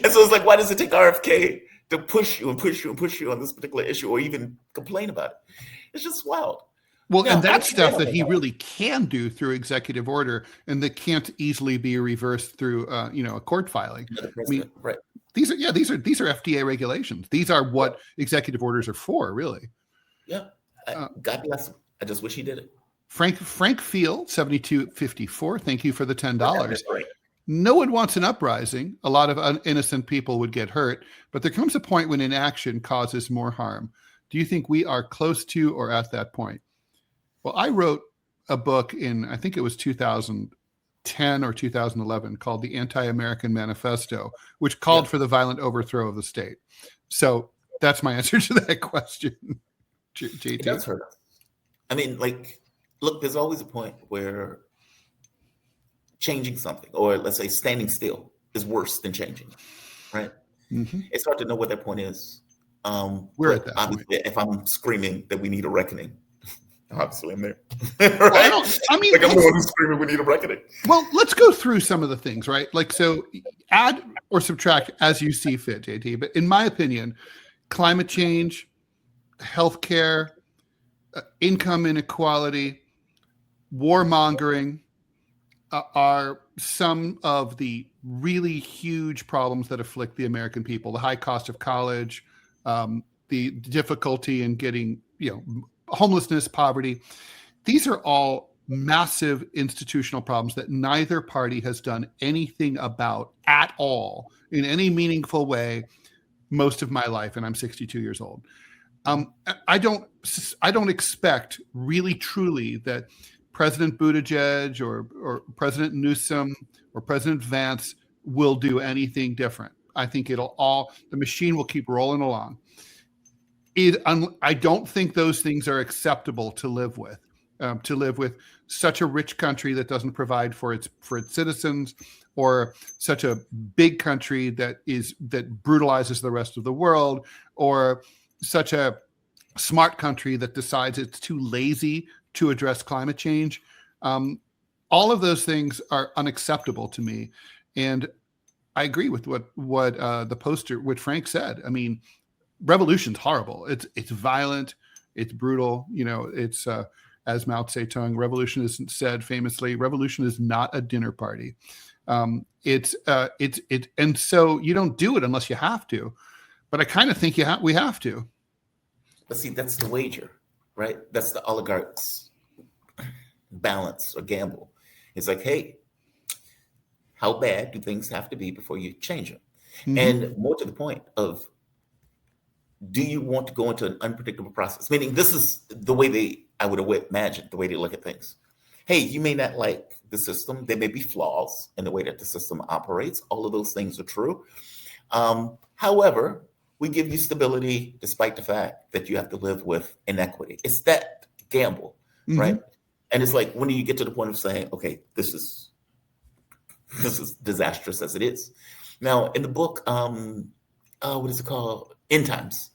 And so it's like, why does it take RFK to push you on this particular issue, or even complain about it? It's just wild. Well, and that's stuff that he really can do through executive order, and that can't easily be reversed through, a court filing. I mean, right? These are FDA regulations. These are what executive orders are for, really. Yeah, God bless him. I just wish he did it. Frank Field, 7254. Thank you for the $10. Right. No one wants an uprising. A lot of innocent people would get hurt, but there comes a point when inaction causes more harm. Do you think we are close to or at that point? Well, I wrote a book in, I think it was 2010 or 2011, called The Anti-American Manifesto, which called for the violent overthrow of the state. So that's my answer to that question. JT. That's hurt. I mean, like, look, there's always a point where changing something, or let's say standing still, is worse than changing, right? Mm-hmm. It's hard to know what that point is. We're at that obviously point. If I'm screaming that we need a reckoning, obviously I'm there. Right? Well, I'm the one who's screaming we need a reckoning. Well, let's go through some of the things, right? Like, so add or subtract as you see fit, JT. But in my opinion, climate change, healthcare, income inequality, warmongering are some of the really huge problems that afflict the American people. The high cost of college, the difficulty in getting, homelessness, poverty. These are all massive institutional problems that neither party has done anything about at all in any meaningful way most of my life, and I'm 62 years old. I don't expect really truly that President Buttigieg or President Newsom or President Vance will do anything different. I think the machine will keep rolling along. I don't think those things are acceptable to live with. To live with such a rich country that doesn't provide for its citizens, or such a big country that brutalizes the rest of the world, or such a smart country that decides it's too lazy to address climate change. All of those things are unacceptable to me, and I agree with what the poster, what Frank said. I mean, revolution's horrible. It's violent. It's brutal. It's as Mao Zedong, revolution is said famously, revolution is not a dinner party. And so you don't do it unless you have to. But I kind of think we have to. But see, that's the wager, right? That's the oligarchs' balance or gamble. It's like, hey, how bad do things have to be before you change them? Mm-hmm. And more to the point of, do you want to go into an unpredictable process? Meaning, this is the way I would imagine the way they look at things. hey, you may not like the system. There may be flaws in the way that the system operates. All of those things are true. However, we give you stability despite the fact that you have to live with inequity. It's that gamble, right? And it's like, when do you get to the point of saying, okay, this is disastrous as it is? Now, in the book, what is it called? End Times.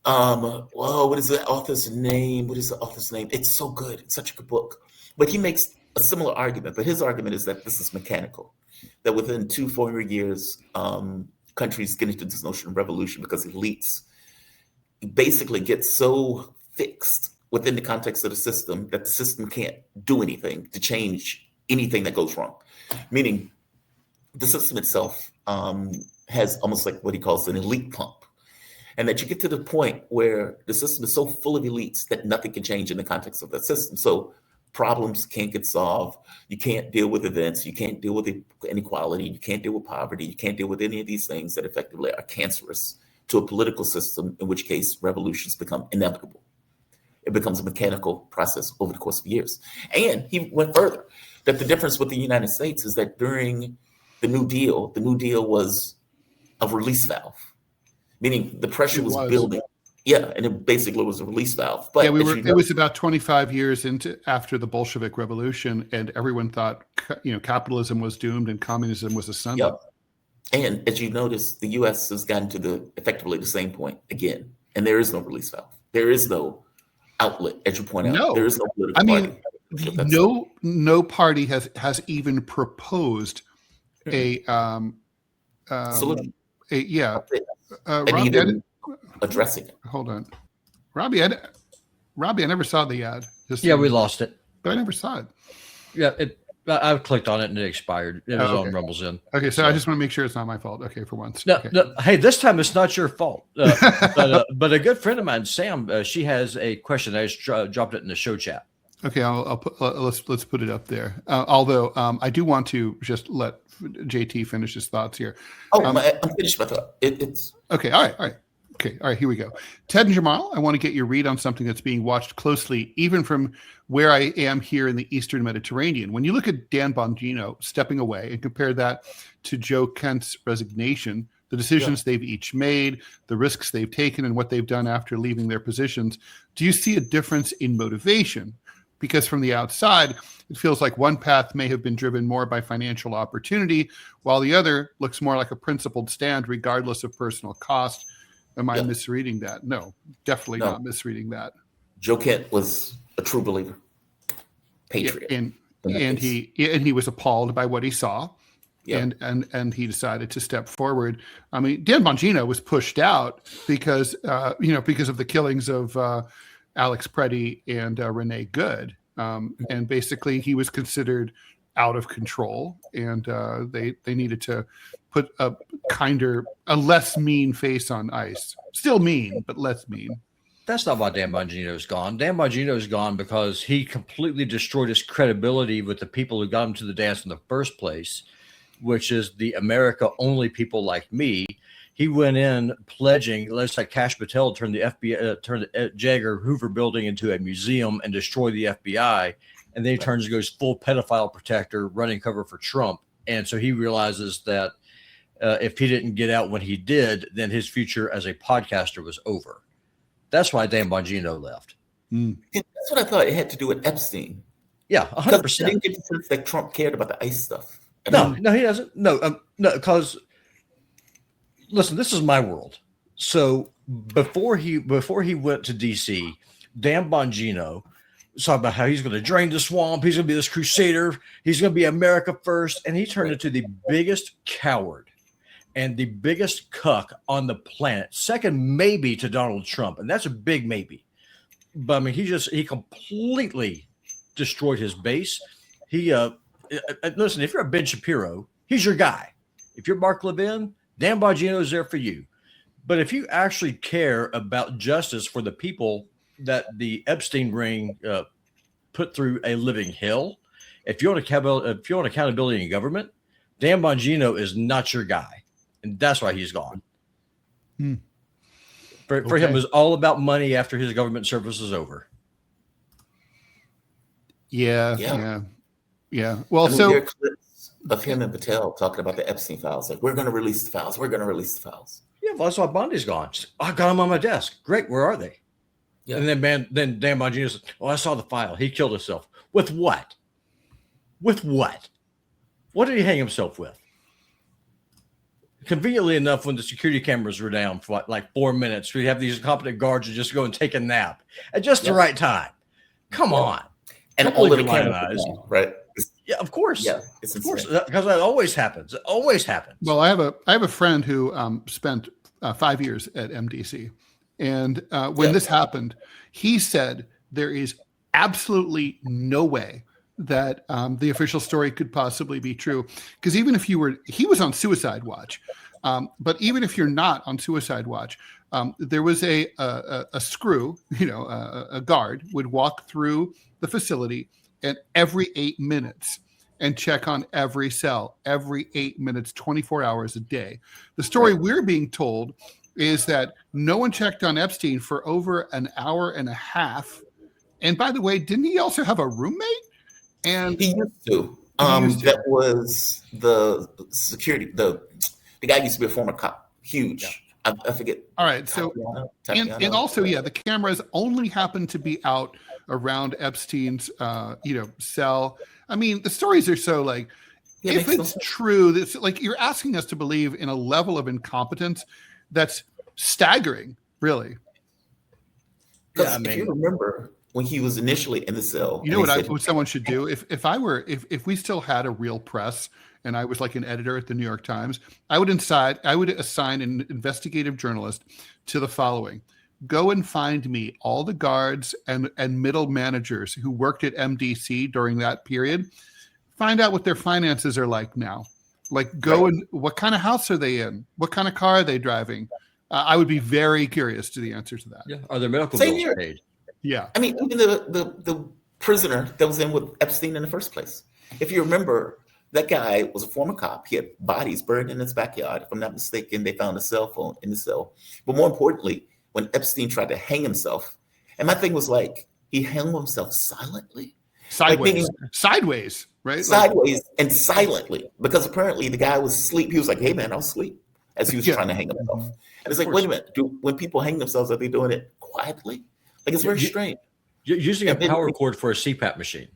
What is the author's name? It's so good. It's such a good book. But he makes a similar argument. But his argument is that this is mechanical, that within 200-400 years, countries get into this notion of revolution because elites basically get so fixed within the context of the system that the system can't do anything to change anything that goes wrong. Meaning the system itself has almost like what he calls an elite pump. And that you get to the point where the system is so full of elites that nothing can change in the context of that system. So problems can't get solved. You can't deal with events. You can't deal with inequality. You can't deal with poverty. You can't deal with any of these things that effectively are cancerous to a political system, in which case revolutions become inevitable. It becomes a mechanical process over the course of years. And he went further, that the difference with the United States is that during the New Deal was a release valve, meaning the pressure was building. Yeah, and it basically was a release valve. But yeah, it was about 25 years after the Bolshevik Revolution, and everyone thought, capitalism was doomed and communism was ascendant. Yep. And as you notice, the U.S. has gotten to effectively the same point again, and there is no release valve. There is no outlet, as you point out. No, there is no political party. No party has even proposed a solution. Robbie, addressing it. Hold on, Robbie. I never saw the ad. We lost it, but I never saw it. Yeah, I clicked on it and it expired. It was on Rumble's in. Okay, so I just want to make sure it's not my fault. Okay, for once. No, okay. no. Hey, this time it's not your fault. But a good friend of mine, Sam, she has a question. I just dropped it in the show chat. Okay, I'll put, let's put it up there. Although I do want to just let JT finish his thoughts here. I'm finished my thought. It's okay. All right. Okay. All right. Here we go. Ted and Jamarl, I want to get your read on something that's being watched closely, even from where I am here in the Eastern Mediterranean. When you look at Dan Bongino stepping away and compare that to Joe Kent's resignation, the decisions they've each made, the risks they've taken, and what they've done after leaving their positions, do you see a difference in motivation? Because from the outside, it feels like one path may have been driven more by financial opportunity, while the other looks more like a principled stand, regardless of personal cost. Am I misreading that? No, definitely not misreading that. Joe Kent was a true believer, patriot, and he was appalled by what he saw, and he decided to step forward. I mean, Dan Bongino was pushed out because of the killings of Alex Preddy and Renee Good, and basically he was considered out of control, and they needed to put a less mean face on ice. Still mean, but less mean. That's not why Dan Bongino's gone. Dan Bongino's gone because he completely destroyed his credibility with the people who got him to the dance in the first place, which is the America-only people like me. He went in pledging, let's say Kash Patel turned the FBI, turned the J. Edgar Hoover building into a museum and destroy the FBI. And then he turns and goes full pedophile protector, running cover for Trump. And so he realizes that if he didn't get out when he did, then his future as a podcaster was over. That's why Dan Bongino left. That's what I thought it had to do with Epstein. Yeah, 100%. I didn't get the sense that Trump cared about the ICE stuff. No, he doesn't. No, because listen, this is my world. So before he went to DC, Dan Bongino was talking about how he's going to drain the swamp. He's going to be this crusader. He's going to be America first. And he turned into the biggest coward and the biggest cuck on the planet, second maybe to Donald Trump. And that's a big maybe. But I mean, he completely destroyed his base. Listen, if you're a Ben Shapiro, he's your guy. If you're Mark Levin, Dan Bongino is there for you. But if you actually care about justice for the people that the Epstein ring put through a living hell, if you want accountability in government, Dan Bongino is not your guy. And that's why he's gone. For him, it was all about money after his government service is over. Yeah. Well, there are clips of him and Patel talking about the Epstein files. Like, we're going to release the files. We're going to release the files. Yeah, well, that's why Bundy's gone. I got them on my desk. Great. Where are they? Yeah. And then Dan Bongino said, I saw the file. He killed himself. With what? With what? What did he hang himself with? Conveniently enough, when the security cameras were down for like 4 minutes, we have these incompetent guards who just go and take a nap at just the right time. Come on. And all of the cameras, right? Yeah, of course. Yeah, it's of course, because that always happens. It always happens. Well, I have a friend who spent 5 years at MDC, and when this happened, he said there is absolutely no way that the official story could possibly be true, because even if he was on suicide watch, but even if you're not on suicide watch, there was a screw, a guard would walk through the facility and every 8 minutes and check on every cell every 8 minutes, 24 hours a day. The story we're being told is that no one checked on Epstein for over an hour and a half. And by the way, didn't he also have a roommate? And he used to. That was the security. The guy used to be a former cop. Huge. Yeah. I forget. All right. So, and also, the cameras only happen to be out around Epstein's, cell. I mean, the stories are so like, if it's true, that's like you're asking us to believe in a level of incompetence that's staggering, really. Because if you remember when he was initially in the cell, you know what someone should do if we still had a real press and I was like an editor at the New York Times, I would assign an investigative journalist to the following: go and find me all the guards and middle managers who worked at MDC during that period. Find out what their finances are like now. Like, go and what kind of house are they in? What kind of car are they driving? I would be very curious to the answer to that. Yeah, are their medical bills paid? Yeah. I mean, even the prisoner that was in with Epstein in the first place. If you remember, that guy was a former cop. He had bodies buried in his backyard. If I'm not mistaken, they found a cell phone in the cell. But more importantly, when Epstein tried to hang himself, and my thing was like, he hung himself silently. Sideways, right? Sideways and silently, because apparently the guy was asleep. He was like, hey, man, I was asleep, as he was trying to hang himself. And it's like, wait a minute, when people hang themselves, are they doing it quietly? Like, it's very strange. You're using a power cord for a CPAP machine.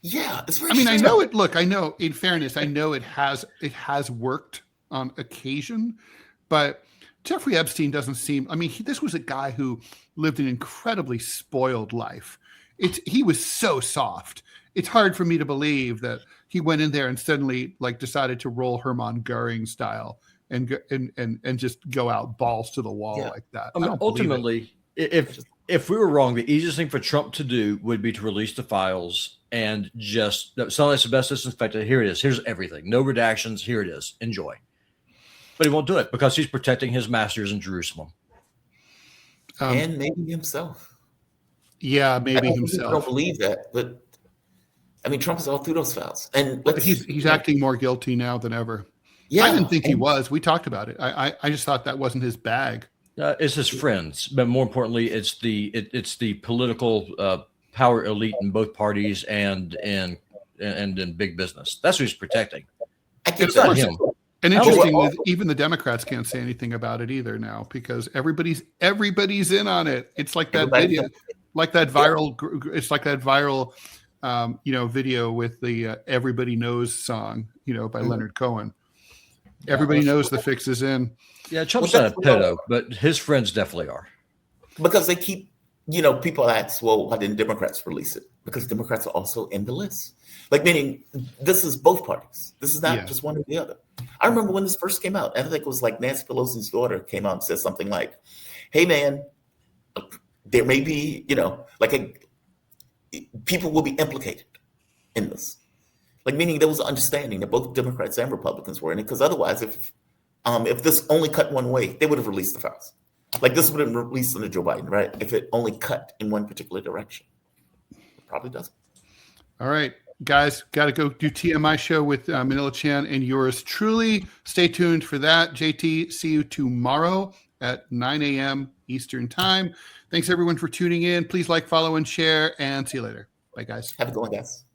Yeah, it's very strange. I know it. Look, I know, in fairness, I know it has worked on occasion, but Jeffrey Epstein doesn't seem, this was a guy who lived an incredibly spoiled life. He was so soft. It's hard for me to believe that he went in there and suddenly decided to roll Hermann Goering style and just go out balls to the wall like that. Ultimately, if we were wrong, the easiest thing for Trump to do would be to release the files and just sound like asbestos infected. Here it is. Here's everything. No redactions. Here it is. Enjoy. But he won't do it because he's protecting his masters in Jerusalem. And maybe himself. Yeah, maybe himself. I don't believe that, but Trump is all through those files, and he's acting more guilty now than ever. Yeah, I didn't think he was. We talked about it. I just thought that wasn't his bag. It's his friends, but more importantly, it's the political power elite in both parties and in big business. That's who he's protecting. It's not him. And interesting, even the Democrats can't say anything about it either now because everybody's in on it. It's like that video, like that viral. It's like that viral, video with the "Everybody Knows" song, by Leonard Cohen. Everybody knows the fix is in. Yeah, Trump's not a pedo, but his friends definitely are. Because they keep, people ask, well, why didn't Democrats release it? Because Democrats are also in the list. Meaning this is both parties. This is not just one or the other. I remember when this first came out, I think it was like Nancy Pelosi's daughter came out and said something like, hey, man, there may be, people will be implicated in this. Meaning there was an understanding that both Democrats and Republicans were in it, because otherwise, if this only cut one way, they would have released the files. This would have been released under Joe Biden, right? If it only cut in one particular direction. It probably doesn't. All right, guys, got to go do TMI show with Manila Chan and yours truly. Stay tuned for that. JT, see you tomorrow at 9 a.m. Eastern Time. Thanks, everyone, for tuning in. Please like, follow, and share, and see you later. Bye, guys. Have a good one, guys.